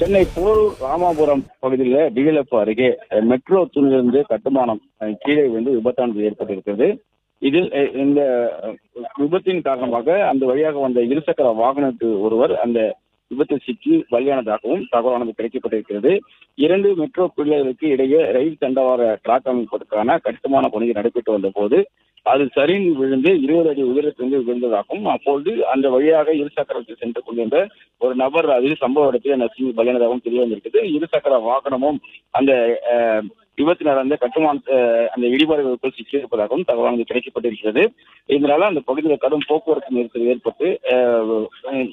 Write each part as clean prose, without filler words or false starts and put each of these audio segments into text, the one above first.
சென்னை போரூர் ராமாபுரம் பகுதியில் டிஎல்எஃப் அருகே மெட்ரோ தூணிலிருந்து கட்டுமானம் கீழே வந்து விபத்தானது ஏற்பட்டிருக்கிறது. இதில் இந்த விபத்தின் காரணமாக அந்த வழியாக வந்த இருசக்கர வாகனத்து ஒருவர் அந்த விபத்தில் சிக்கி பலியானதாகவும் தகவலானது கிடைக்கப்பட்டிருக்கிறது. 2 மெட்ரோ பிள்ளைகளுக்கு இடையே ரயில் தண்டவாள டிராக் அமைப்பதற்கான கட்டுமான பணிகள் நடைபெற்று வந்த போது அது சரிந்து விழுந்து 20 அடி உயரத்திலிருந்து விழுந்ததாகவும், அப்பொழுது அந்த வழியாக இருசக்கரத்தில் சென்று கொண்டிருந்த ஒரு நபர் அதில் சம்பவ இடத்தில் நசுங்கி பலியானதாகவும் தெரிய வந்திருக்கிறது. இருசக்கர வாகனமும் அந்த விபத்து நடந்த கட்டுமான அந்த இடிபாடுகளுக்குள் சிக்கியிருப்பதாகவும் தகவலானது கிடைக்கப்பட்டிருக்கிறது. இதனால அந்த பகுதியில் கடும் போக்குவரத்து நெரிசல் ஏற்பட்டு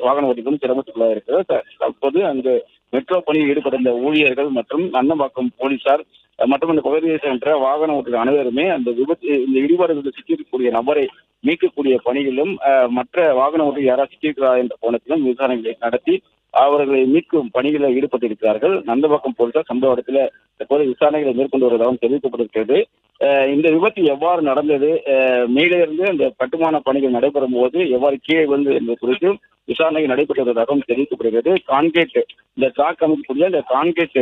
வாகன ஓட்டிகளும் சிரமத்துக்குள்ளாக இருக்கிறது. தற்போது அங்கு மெட்ரோ பணியில் ஈடுபட்டிருந்த ஊழியர்கள் மற்றும் நந்தம்பாக்கம் போலீசார் மற்றும் இந்த பகுதியை சென்ற வாகன ஓட்டிகள் அனைவருமே அந்த இந்த இடிபாடுகளுக்கு சிக்கியிருக்கக்கூடிய நபரை மீட்கக்கூடிய பணிகளிலும் மற்ற வாகன ஓட்டிகள் யாராவது சிக்கியிருக்கிறார் என்ற கோணத்திலும் விசாரணைகளை நடத்தி அவர்களை மீட்கும் பணிகளில் ஈடுபட்டிருக்கிறார்கள். நந்தம்பாக்கம் போலீசார் சம்பவ இடத்துல தற்போது விசாரணைகளை மேற்கொண்டு வருவதாகவும் தெரிவிக்கப்பட்டிருக்கிறது. இந்த விபத்து எவ்வாறு நடந்தது, மேலே இருந்து அந்த கட்டுமான பணிகள் நடைபெறும் போது எவ்வாறு கீழே வந்து என்பது குறித்து விசாரணைகள் நடைபெற்று வருவதாகவும் தெரிவிக்கப்படுகிறது. கான்கிரீட் இந்த டிராக் அமைக்கக்கூடிய இந்த கான்கிரீட்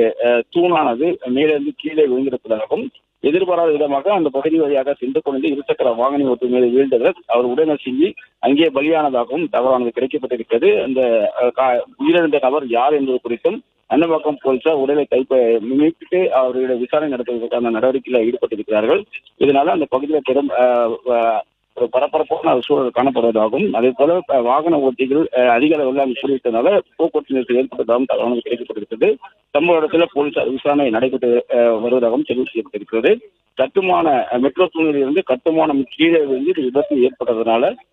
தூணானது மேலிருந்து கீழே விழுந்திருப்பதாகவும், எதிர்பாராத விதமாக அந்த பகுதி வழியாக சென்று கொண்டு இருசக்கர வாகன ஓட்டு மீது வீழ்ந்தவர் அவர் உடனே அங்கே பலியானதாகவும் தகவலானது கிடைக்கப்பட்டிருக்கிறது. அந்த உயிரிழந்த நபர் யார் என்பது குறித்தும் நந்தம்பாக்கம் போலீசார் உடலை மீட்டு அவர்களை விசாரணை நடத்துவதற்கான நடவடிக்கையில் ஈடுபட்டிருக்கிறார்கள். இதனால அந்த பகுதியில் பெரும் ஒரு பரபரப்பான சூழல் காணப்படுவதாகவும், அதே போல வாகன ஓட்டிகள் அதிக அளவில் அங்கு கூறிவிட்டதால போக்குவரத்து நெரிசல் ஏற்பட்டதாகவும் தகவல் கிடைக்கப்பட்டிருக்கிறது. சம்பவ இடத்துல போலீசார் விசாரணை நடைபெற்று வருவதாகவும் தெரிவிக்கப்பட்டிருக்கிறது. கட்டுமான மெட்ரோ தூணில் இருந்து கட்டுமானம் கீழே விழுந்து விபத்து ஏற்பட்டதனால